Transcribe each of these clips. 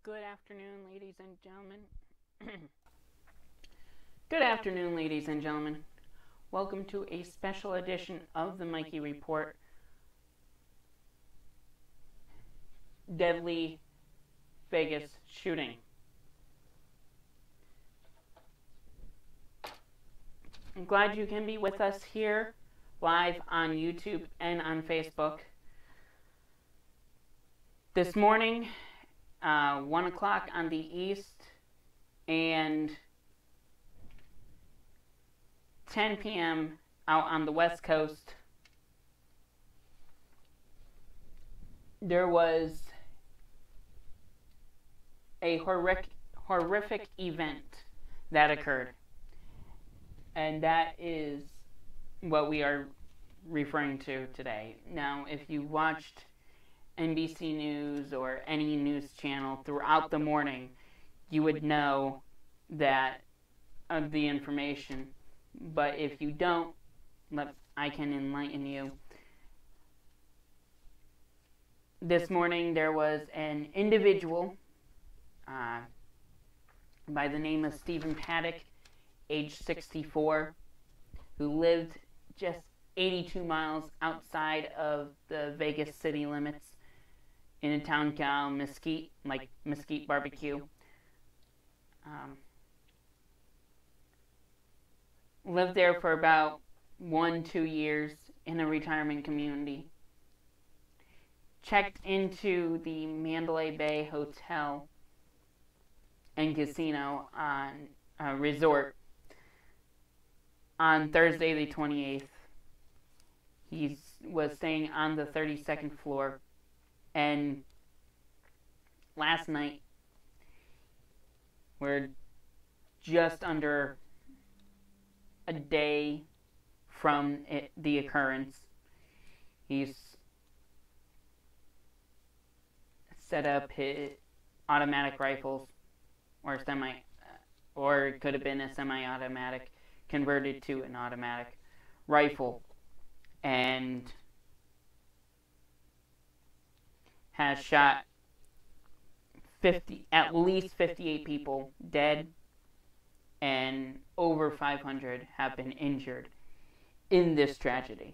Good afternoon, ladies and gentlemen. Good afternoon, ladies and gentlemen. Welcome to a special edition of the Mikey Report. Deadly Vegas shooting. I'm glad you can be with us here live on YouTube and on Facebook. This morning, 1 o'clock on the east and 10 p.m. out on the west coast, there was a horrific event that occurred. And that is what we are referring to today. Now, if you watched NBC News or any news channel throughout the morning, you would know that of the information. But if you don't, I can enlighten you. This morning there was an individual by the name of Stephen Paddock, age 64, who lived just 82 miles outside of the Vegas city limits in a town called Mesquite, like Mesquite Barbecue. Lived there for about 1-2 years in a retirement community. Checked into the Mandalay Bay Hotel and Casino on a resort on Thursday the 28th. He was staying on the 32nd floor. And last night, we're just under a day from the occurrence. He's set up his automatic rifles, or it could have been a semi-automatic converted to an automatic rifle, and has shot at least 58 people dead, and over 500 have been injured in this tragedy.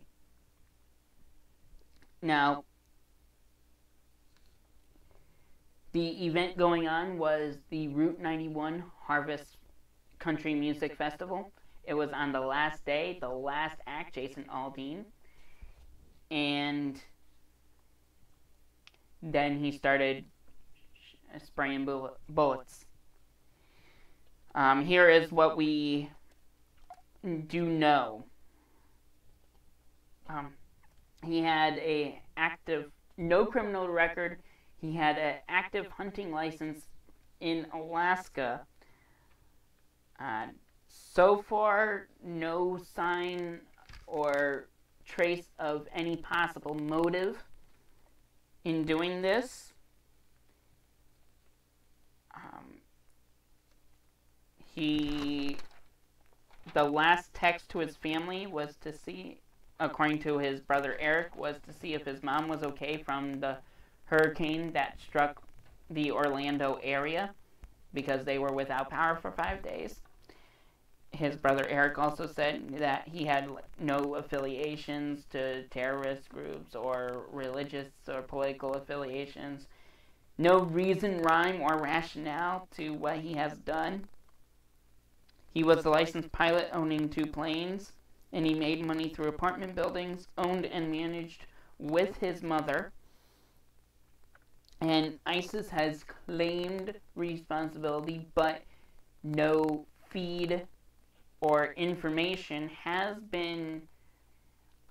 Now, the event going on was the Route 91 Harvest Country Music Festival. It was on the last day, the last act, Jason Aldean, and then he started spraying bullets. Here is what we do know. He had no criminal record. He had an active hunting license in Alaska. So far, no sign or trace of any possible motive in doing this. The last text to his family was to see, according to his brother Eric, was to see if his mom was okay from the hurricane that struck the Orlando area, because they were without power for 5 days. His brother Eric also said that he had no affiliations to terrorist groups or religious or political affiliations. No reason, rhyme, or rationale to what he has done. He was a licensed pilot owning 2 planes, and he made money through apartment buildings owned and managed with his mother. And ISIS has claimed responsibility, but no feed or information has been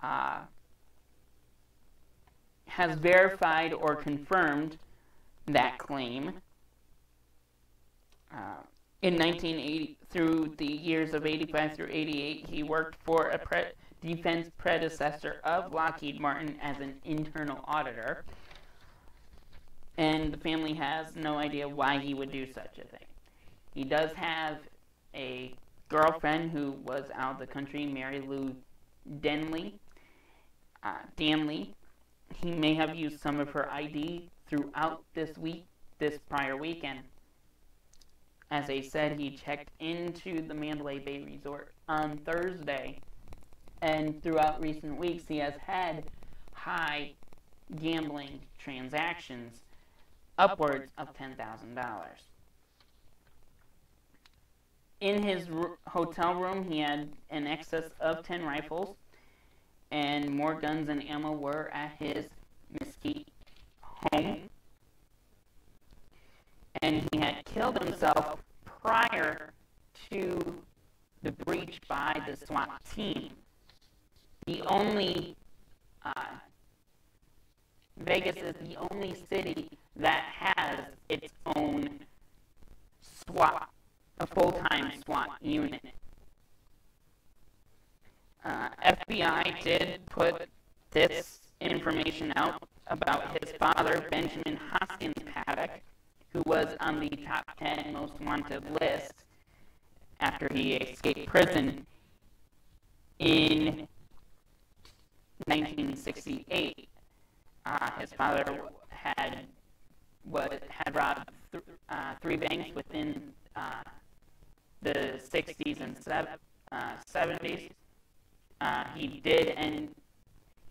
has verified or confirmed that claim. In 1980, through the years of 85 through 88, he worked for a defense predecessor of Lockheed Martin as an internal auditor. And the family has no idea why he would do such a thing. He does have a girlfriend who was out of the country, Mary Lou Danley. He may have used some of her ID throughout this week this prior weekend. As I said, he checked into the Mandalay Bay Resort on Thursday, and throughout recent weeks he has had high gambling transactions, upwards of $10,000. In his hotel room, he had an excess of 10 rifles, and more guns and ammo were at his Mesquite home. And he had killed himself prior to the breach by the SWAT team. The only Vegas is the only city that has its own SWAT, a full-time SWAT unit. FBI did put this information out about his father, Benjamin Hoskins Paddock, who was on the top 10 most wanted list after he escaped prison in 1968. His father had robbed three banks within the 60s and 70s. He did, and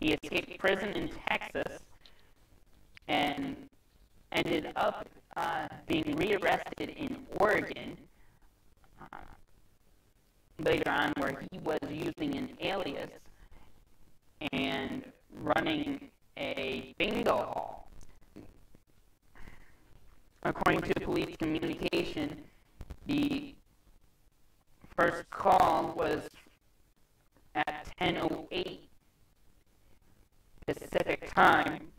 he escaped prison in Texas and ended up being rearrested in Oregon later on, where he was using an alias and running a bingo hall. According to police communication, the first call was at 10:08 Pacific time,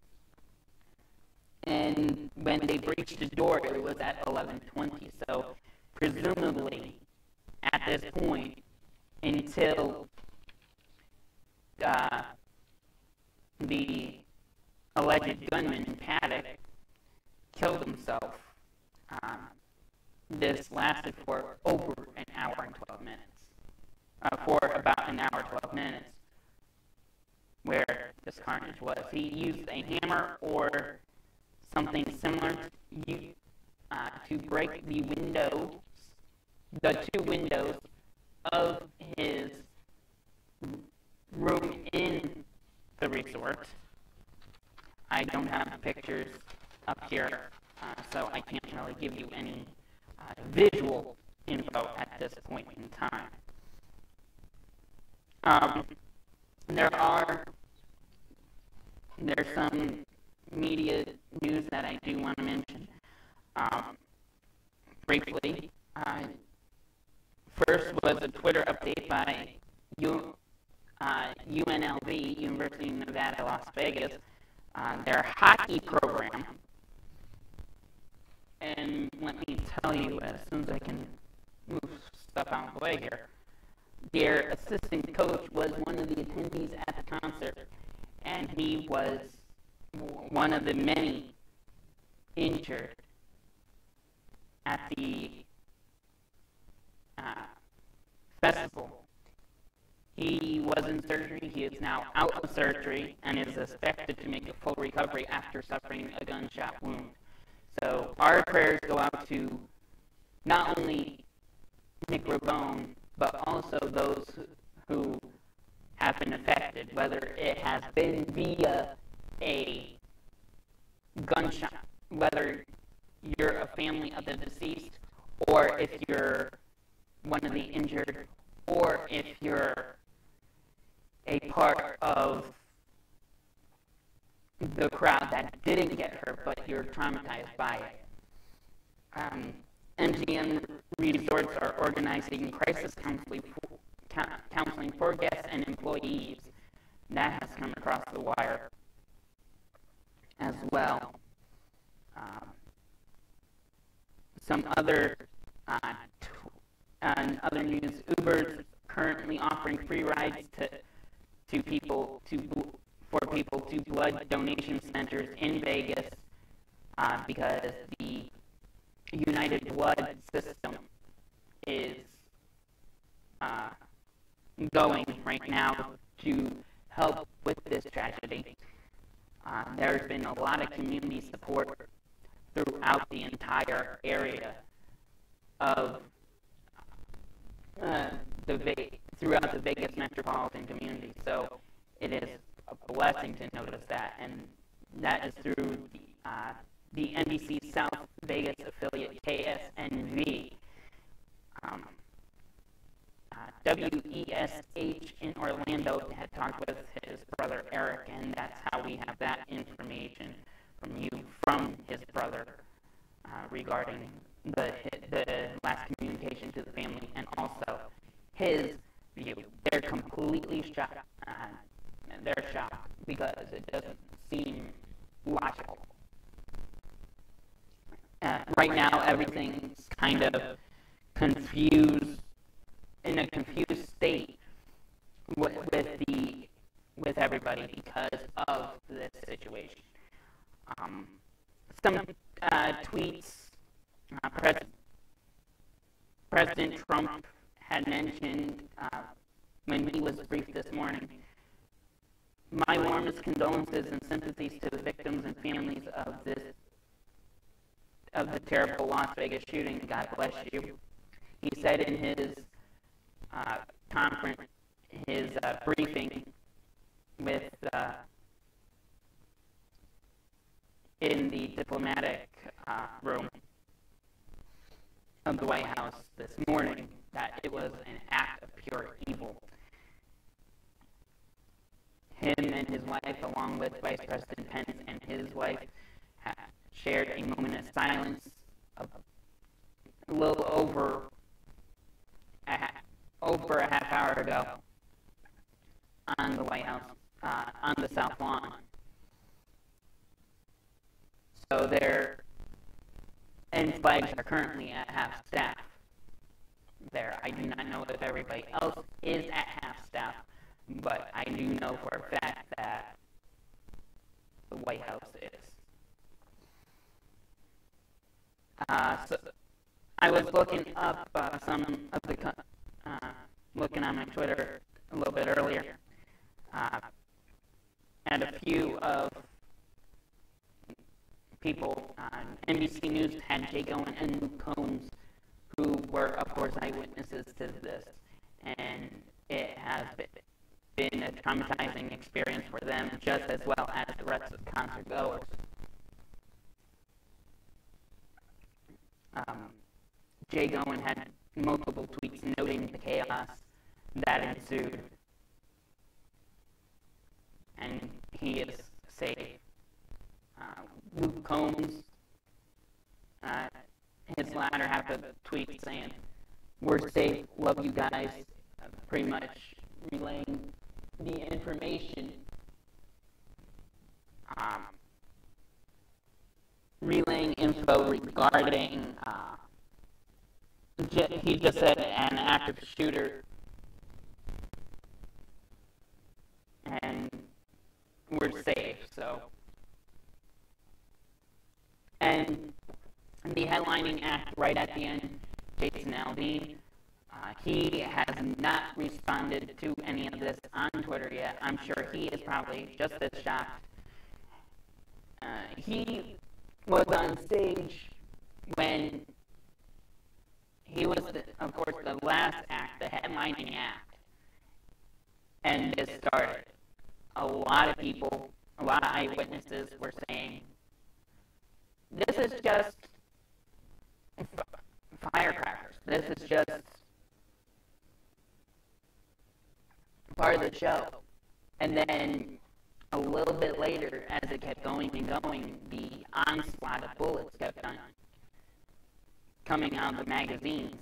and when they breached the door, it was at 11:20. So, presumably, at this point, until the alleged gunman, Paddock, killed himself, this lasted for over an hour and 12 minutes. For about an hour, 12 minutes, where this carnage was. He used a hammer or something similar to break the two windows of his room in the resort. I don't have pictures up here, so I can't really give you any visual info at this point in time. There's some media news that I do want to mention briefly. First was a Twitter update by UNLV, University of Nevada, Las Vegas, their hockey program. And let me tell you, as soon as I can move stuff out of the way here, their assistant coach was one of the attendees at the concert, and he was one of the many injured at the festival. He was in surgery. He is now out of surgery and is expected to make a full recovery after suffering a gunshot wound. So our prayers go out to not only Nick Rabone, but also those who have been affected, whether it has been via a gunshot, whether you're a family of the deceased, or if you're one of the injured, or if you're a part of the crowd that didn't get hurt, but you're traumatized by it. MGM Resorts are organizing crisis counseling for guests and employees. That has come across the wire as well. Some other news: Uber's currently offering free rides for people to blood donation centers in Vegas because the United Blood system is going right now to help with this tragedy. There's been a lot of community support throughout the entire area of throughout the Vegas metropolitan community. So it is a blessing to notice that, and that is through the NBC South Vegas affiliate KSNV. WESH in Orlando had talked with his brother Eric, and that's how we have that information from his brother regarding the last communication to the family, and also his view. They're completely shocked. They're shocked because it doesn't seem logical. Right now, everything's kind of confused, in a confused state with everybody because of this situation. Some tweets President Trump had mentioned when he was briefed this morning. My warmest condolences and sympathies to the victims and families of the terrible Las Vegas shooting. God bless you. He said in his conference, his briefing with in the diplomatic room of the White House this morning, that it was an act of pure evil. Him and his wife, along with Vice President Pence and his wife, shared a moment of silence a little over a half hour ago on the White House, on the South Lawn. So and flags are currently at half staff there. I do not know if everybody else is at half staff, but I do know for a fact that the White House is. So I was looking up some of the looking on my Twitter a little bit earlier, and a few of people. NBC News had Jay Owen and Luke Combs, who were, of course, eyewitnesses to this, and it has been a traumatizing experience for them, just as well as the rest of the concert goers. Jay Owen had multiple tweets noting the chaos that ensued, and he is safe. Luke Combs, his latter half of the tweet saying, "We're safe, love you guys," pretty much relaying the information, relaying info regarding, he just said an active shooter, and we're safe, so. And the headlining act right at the end, Jason Aldean, he has not responded to any of this on Twitter yet. I'm sure he is probably just as shocked. He was on stage when he was, of course, the last act, the headlining act, and this started. A lot of people, a lot of eyewitnesses were saying, this is just firecrackers. This is just part of the show. And then a little bit later, as it kept going and going, the onslaught of bullets kept on coming out of the magazines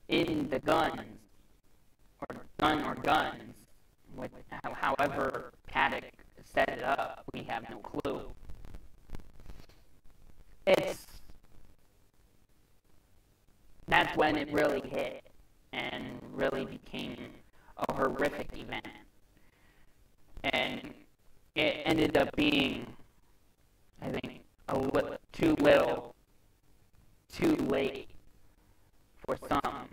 in the guns, or guns, with however Paddock set it up, we have no clue. That's when it really hit and really became a horrific event. And it ended up being, I think, too little, too late for some.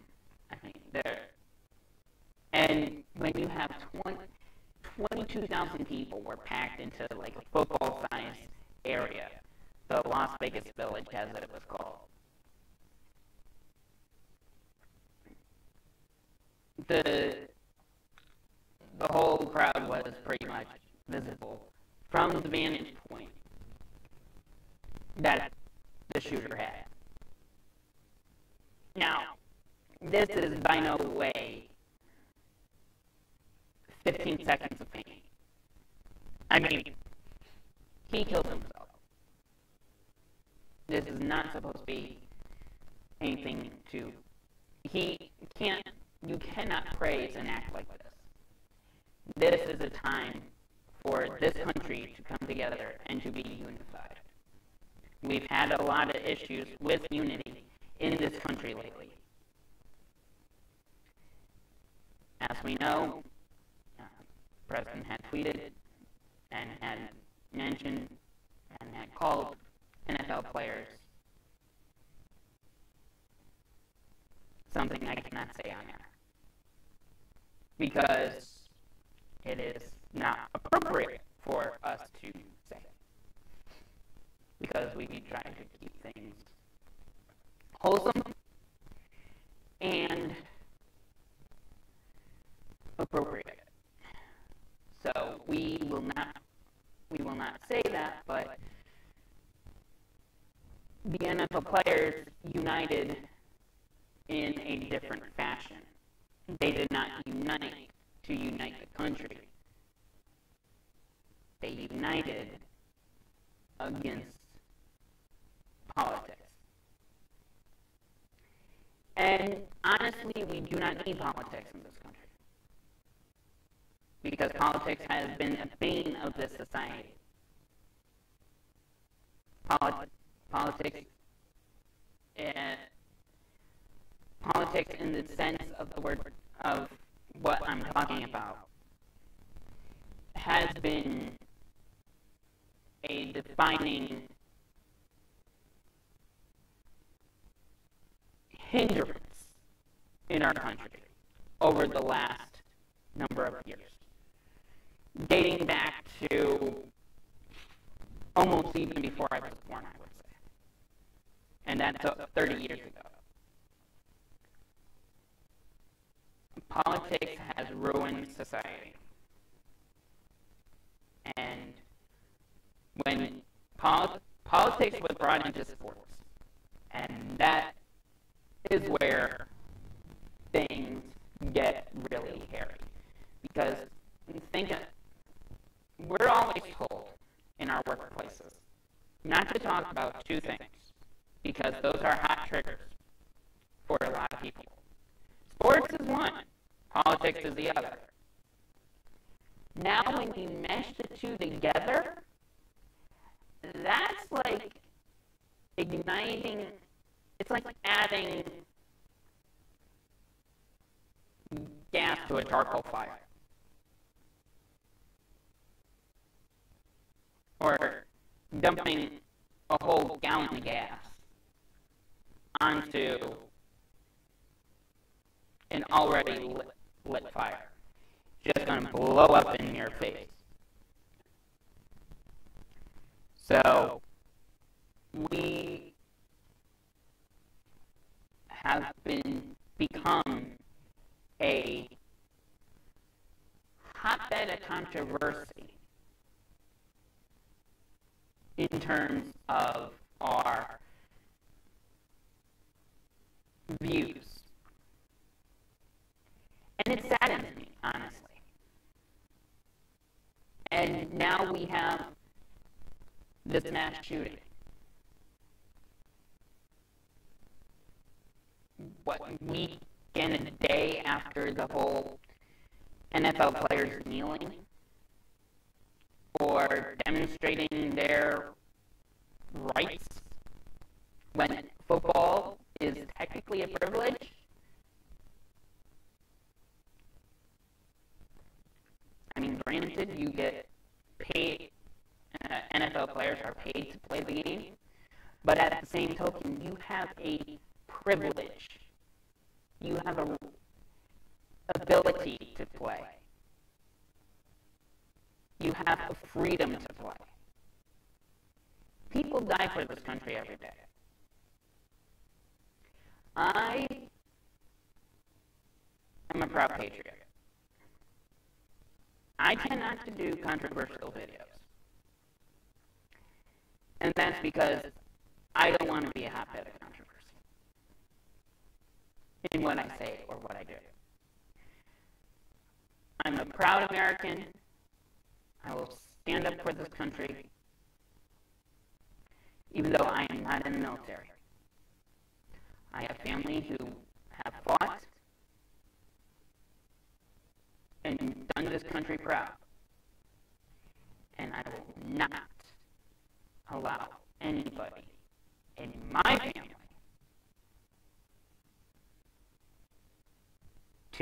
I think there. And when you have 22,000 people were packed into like a football-sized area, the Las Vegas Village, as it was called. The whole crowd was pretty much visible from the vantage point that the shooter had. Now, this is by no way 15 seconds of fame. I mean, he killed himself. This is not supposed to be anything to... You cannot praise an act like this. This is a time for this country to come together and to be unified. We've had a lot of issues with unity in this country lately. As we know, the President had tweeted and had mentioned and had called NFL players something I cannot say on air, because it is not appropriate for us to say, because we try to keep things wholesome and appropriate. So we will not say that, but the NFL players united in a different fashion. They did not unite to unite the country. They united against politics. And honestly, we do not need politics in this country, because politics has been a bane of this society. Politics in the sense of the word of what I'm talking about has been a defining hindrance in our country over the last number of years, dating back to almost even before I was born, I would say. And that's 30 years ago. Politics has ruined society. And when politics was brought into sports, and that is where things get really hairy. Because we're always told in our workplaces not to talk about two things, because those are hot triggers for a lot of people. Sports is one, politics is the other. Now when you mesh the two together, that's like igniting, it's like adding gas to a charcoal fire. Or dumping a whole gallon of gas onto an already lit fire. Just going to blow up in your face. So, we have become a hotbed of controversy in terms of our views. And it saddens me, honestly. And now we have this mass shooting. What, week and a day after the whole NFL players kneeling or demonstrating their rights when football is technically a privilege? I mean, granted, you get paid, NFL players are paid to play the game, but at the same token, you have a privilege. You have an ability to play. You have a freedom to play. People die for this country every day. I am a proud patriot. I tend not to do controversial videos. And that's because I don't want to be a hotbed of controversy in what I say or what I do. I'm a proud American. I will stand up for this country, even though I am not in the military. I have family who have fought and done this country proud. And I will not allow anybody in my family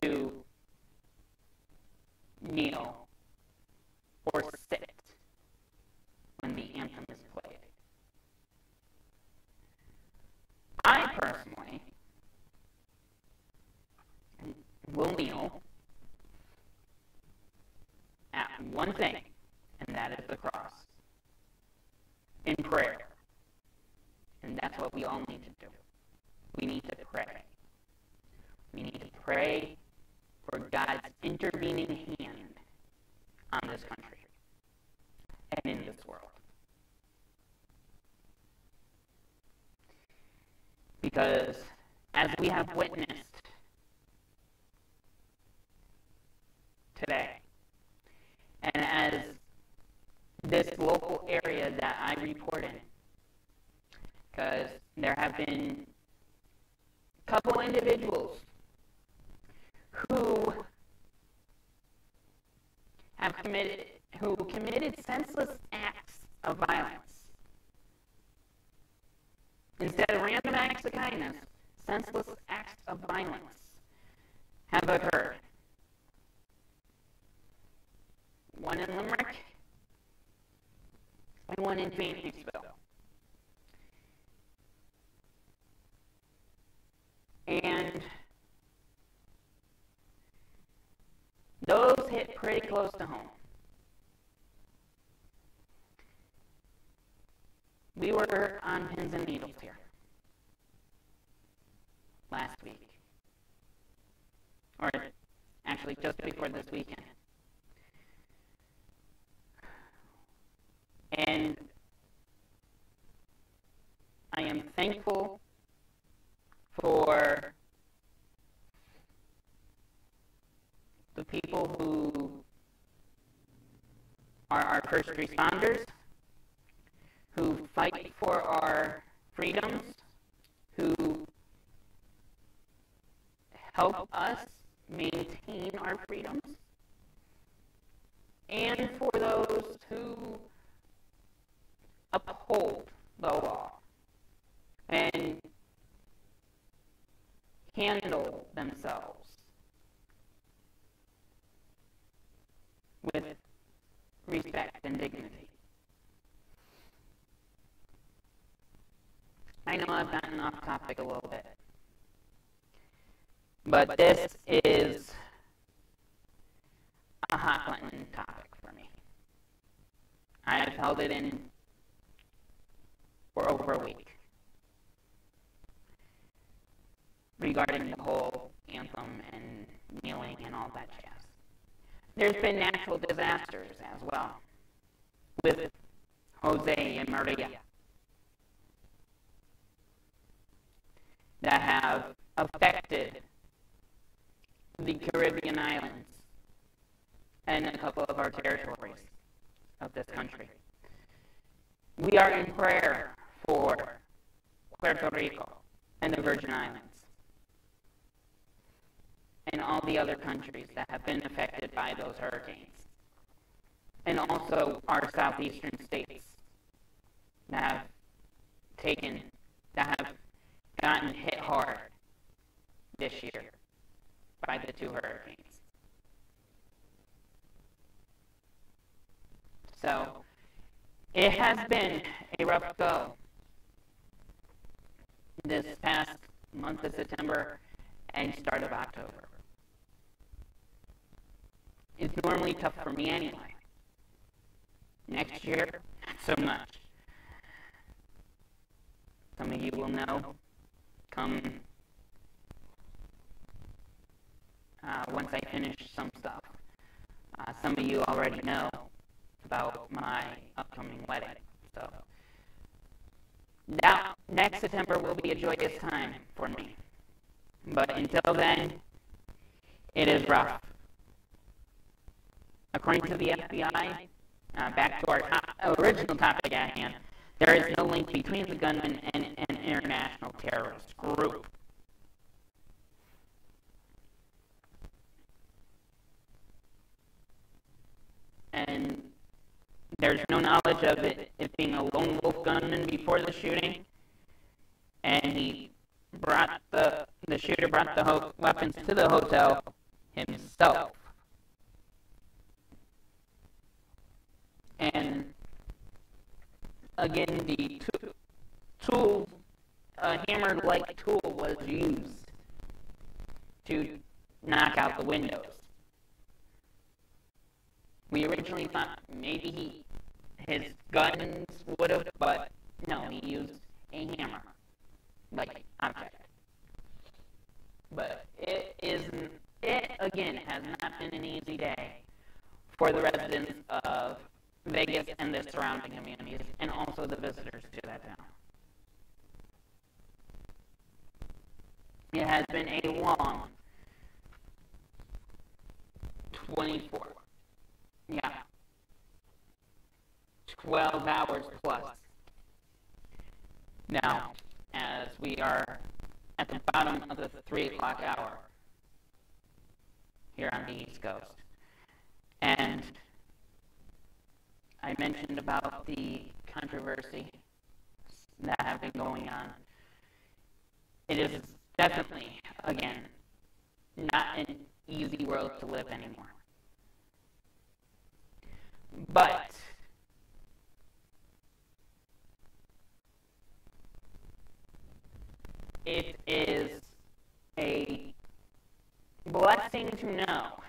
to kneel or sit when the anthem is played. I personally will kneel at one thing, and that is the cross, in prayer. And that's what we all need to do. We need to pray. We need to pray for God's intervening hand on this country and in this world. Because as we have witnessed today, and as this local area that I report in, because there have been a couple individuals who committed senseless acts of violence. Instead of random acts of kindness, senseless acts of violence have occurred. One in Limerick and one in Phoenixville. And those hit pretty close to home. We were on pins and needles here last week. Or actually just before this weekend. And I am thankful for the people who are our first responders, who fight for our freedoms, who help us maintain our freedoms, and for those who uphold the law and handle themselves with respect and dignity. I know I've gotten off topic a little bit, but this is a hot button topic for me. I've held it in for over a week regarding the whole anthem and kneeling and all that jazz. There's been natural disasters as well with Jose and Maria that have affected the Caribbean islands and a couple of our territories of this country. We are in prayer for Puerto Rico and the Virgin Islands and all the other countries that have been affected by those hurricanes, and also our southeastern states that have gotten hit hard this year by the two hurricanes. So it has been a rough go this past month of September and start of October. It's normally tough for me anyway. Next year, not so much. some of you will know, come once I finish some stuff. Some of you already know about my upcoming wedding. So now, next September will be a joyous time for me. But until then, it is rough. According to the FBI, back to our original topic at hand, there is no link between the gunman and an international terrorist group. And there's no knowledge of it being a lone wolf gunman before the shooting, and the shooter brought the weapons to the hotel himself. And again, the tool, a hammer-like tool, was used to knock out the windows. We originally thought maybe his guns would have, but no, he used a hammer-like object. But it again has not been an easy day for the residents of Vegas and the surrounding communities, and also the visitors to that town. It has been a long 12 hours plus. Now, as we are at the bottom of the 3 o'clock hour here on the East Coast, and I mentioned about the controversy that have been going on. It is definitely, again, not an easy world to live anymore. But it is a blessing to know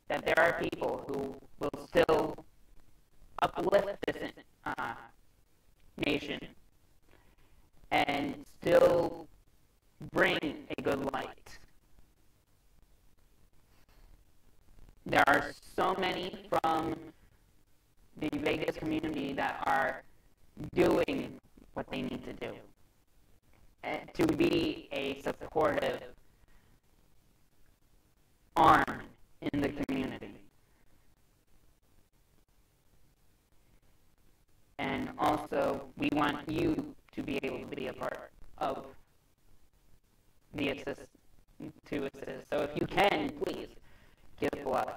that there are people who will still uplift this nation and still bring a good light. There are so many from the Vegas community that are doing what they need to do to be a supportive arm in the community. And also, we want you to be able to be a part of the assist. So if you can, please give blood.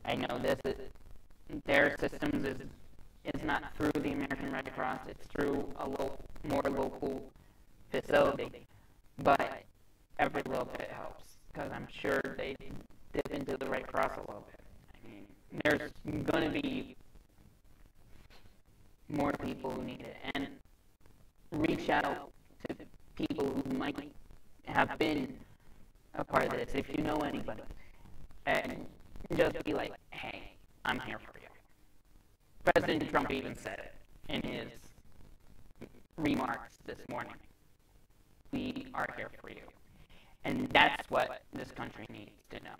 I know their systems is not through the American Red Cross, it's through a more local facility. But every little bit helps, because I'm sure they dip into the Red Cross a little bit. I mean, there's going to be more people who need it, and reach out to people who might have been a part of this, if you know anybody, and just be like, hey, I'm here for you. President Trump even said it in his remarks this morning. We are here for you. And that's what this country needs to know,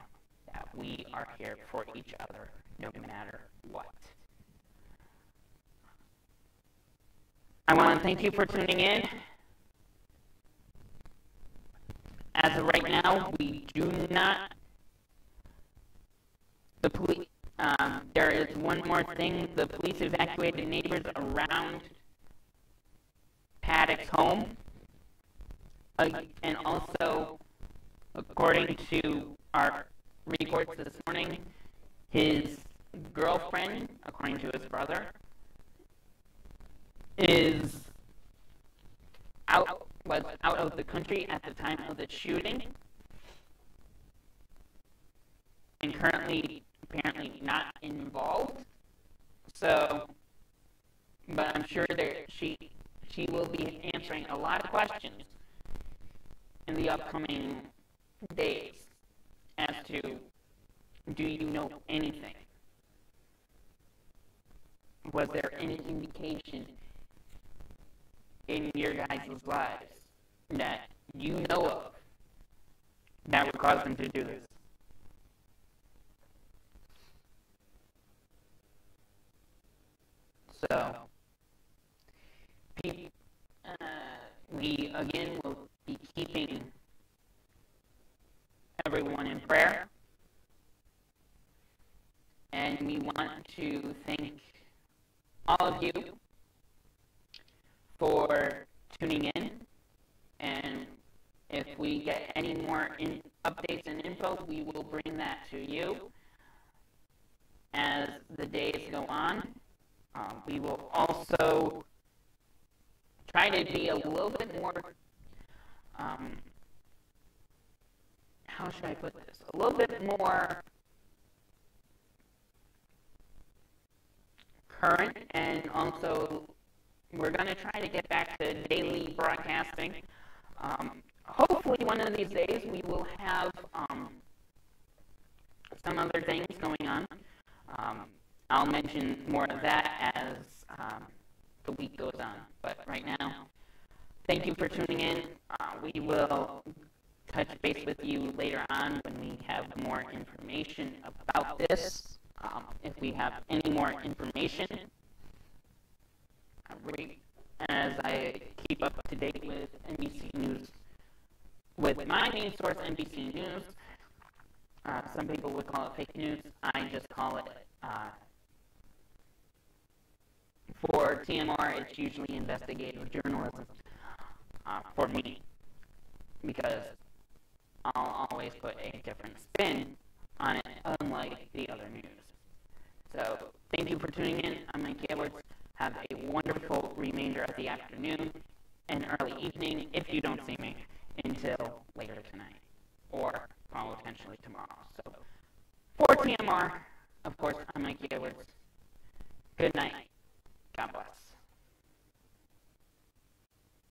that we are here for each other, no matter what. I want to thank you for tuning in. As of right now, we do not. There is one more thing. The police evacuated neighbors around Paddock's home. And also, according to our reports this morning, his girlfriend, according to his brother, was out of the country at the time of the shooting, and currently apparently not involved. So, but I'm sure she will be answering a lot of questions in the upcoming days as to, do you know anything? Was there any indication in your guys' lives that you know of that would cause them to do this. So, we again will be keeping everyone in prayer, and we want to thank all of you for tuning in. And if we get any more updates and info, we will bring that to you as the days go on. We will also try to be a little bit more, how should I put this? A little bit more current, and also we're going to try to get back to daily broadcasting. Hopefully one of these days we will have some other things going on. I'll mention more of that as the week goes on. But right now, thank you for tuning in. We will touch base with you later on when we have more information about this. If we have any more information, as I keep up to date with NBC News, with my main source, NBC News. Some people would call it fake news. I just call it, for TMR, it's usually investigative journalism for me, because I'll always put a different spin on it, unlike the other news. So, thank you for tuning in. I'm Mike Edwards. Have a wonderful remainder of the afternoon and early evening if you don't see me.